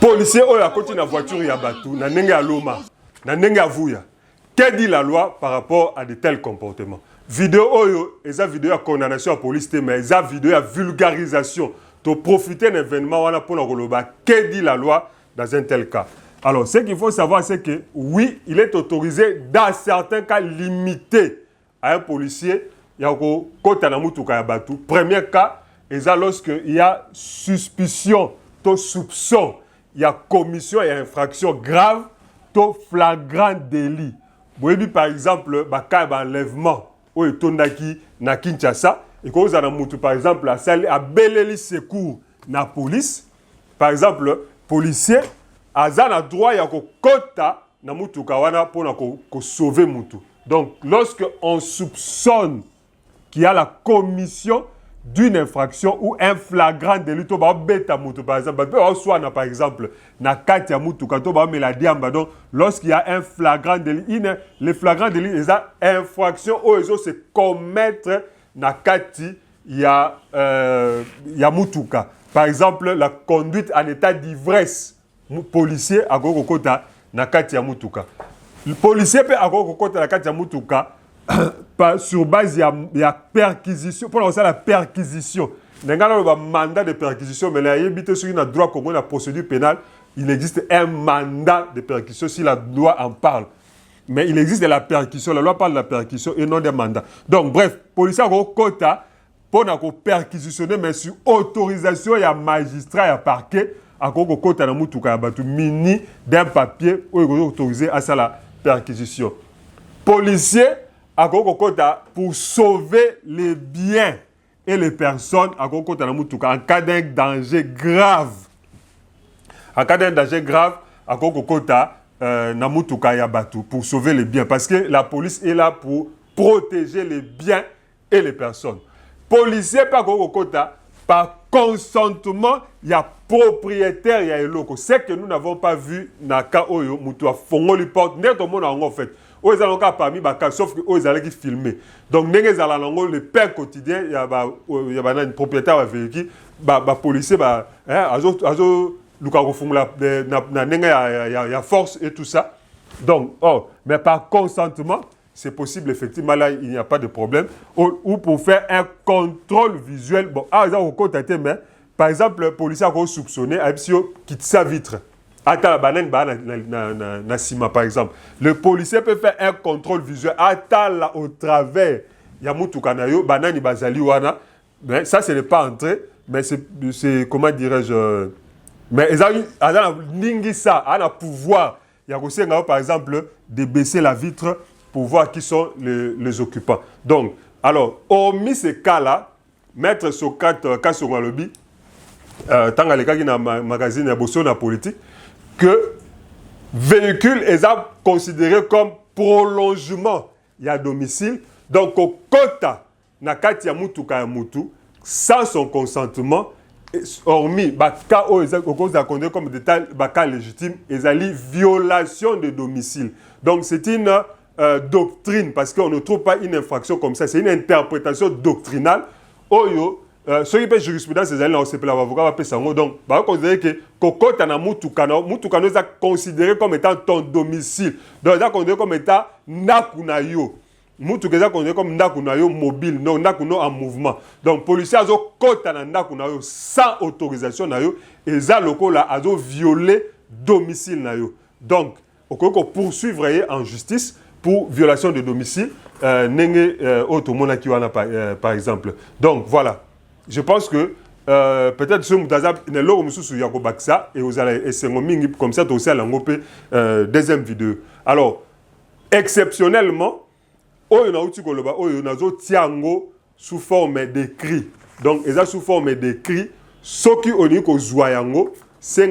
policier oyo akoti na voiture ya batu na ndenge ya loma na ndenge ya vuya. Que dit la loi par rapport à de tels comportements? Vidéo oyo eza vidéo ya condamnation à police mais eza vidéo ya vulgarisation. To profiter d'un événement wana pour koloba que dit la loi dans un tel cas. Alors ce qu'il faut savoir c'est que oui, il est autorisé dans certains cas limités à un policier ya ko kota na mutuka ya batu. Premier cas, eza lorsque il y a suspicion, to soupçon, il y a commission, il y a infraction grave, to flagrant délit. Vous voyez par exemple, baka enlèvement ou etondaki na Kinshasa et que vous avez mutu par exemple la salle à beleli secours na police. Par exemple, policier azana droit ya ko kota na mutuka wana pour na ko sauver mutu. Donc lorsque on soupçonne qu'il y a la commission d'une infraction ou un flagrant délit, to ba beta mutu par exemple, soit par exemple na kati ya mutu kato ba meladiamba. Donc lorsqu'il y a un flagrant délit, le flagrant délit est infraction ou ils se commettre na kati ya mutuka. Par exemple la conduite en état d'ivresse, policier a kokota na kati ya mutuka. Le policier peut avoir kokota na kati ya mutuka sur base il y a perquisition pour lancer la perquisition. N'engana le mandat de perquisition mais là il sur une droit comme la procédure pénale, il existe un mandat de perquisition si la loi en parle. Mais il existe de la perquisition, la loi parle de la perquisition et non des mandats. Donc bref, policier a quota pour na perquisitionner mais sur autorisation il y a magistrat, il y a parquet à quota na mutuka ya batu mini d'un papier où il est autorisé à ça la perquisition. Policier à Kokota pour sauver les biens et les personnes à Kokota na mutuka en cas d'un danger grave. En cas d'un danger grave à Kokota na mutuka ya batu pour sauver les biens parce que la police est là pour protéger les biens et les personnes. Policier pas Kokota par consentement il y a propriétaire il y a eloko. C'est que nous n'avons pas vu na ka oyo mutu a fongoli porte net au monde en fait. Ils ont parmi sauf que ils allaient filmer. Donc le père quotidien il y a un propriétaire de véhicule policier il y a force et tout ça. Donc mais par consentement c'est possible effectivement là il n'y a pas de problème ou pour faire un contrôle visuel bon mais par exemple le policier a soupçonné a quitte sa vitre. Attends, na sima par exemple. Le policier peut faire un contrôle visuel. Attends au travers. Yamutuka na yo banani bazali wana. Mais ça ce n'est pas entré, mais c'est comment dirais-je mais ils ont ningi ça, a pouvoir. Il y a par exemple de baisser la vitre pour voir qui sont les occupants. Donc, alors, hormis ces cas-là, mettre sur 4 cas sur le lobby tant que les cas qui na magazine ya bosso na politique que véhicule est considéré comme prolongement il y a domicile donc au kota na kati ya mutuka ya mutu sans son consentement hormis baka o ezako comme détail baka légitime ezali violation de domicile. Donc c'est une doctrine parce qu'on ne trouve pas une infraction comme ça, c'est une interprétation doctrinale oyo. Ceux qui payent jurisprudence, c'est là, on sait pas l'avocat va payer ça. Donc, on considère que Kokota na mutuka nous a considéré comme étant ton domicile. Donc, on a considéré comme étant nakunayo. Mutuka est considéré comme nakunayo mobile, non nakuno en mouvement. Donc, policiers ont kota na nakunayo sans autorisation nayo et ça loko là a violé domicile nayo. Donc, on peut poursuivre en justice pour violation de domicile. Nenge automona kiwana par exemple. Donc, voilà. Je pense que peut-être ce Moutaza ne l'eau sous Yakobaksa et vous allez essayer comme ça aussi à l'engopé deuxième vidéo. Alors exceptionnellement, on a tiango sous forme d'écrit. Donc ils sous forme d'écrit. Ce qui on dit que Zouayango, c'est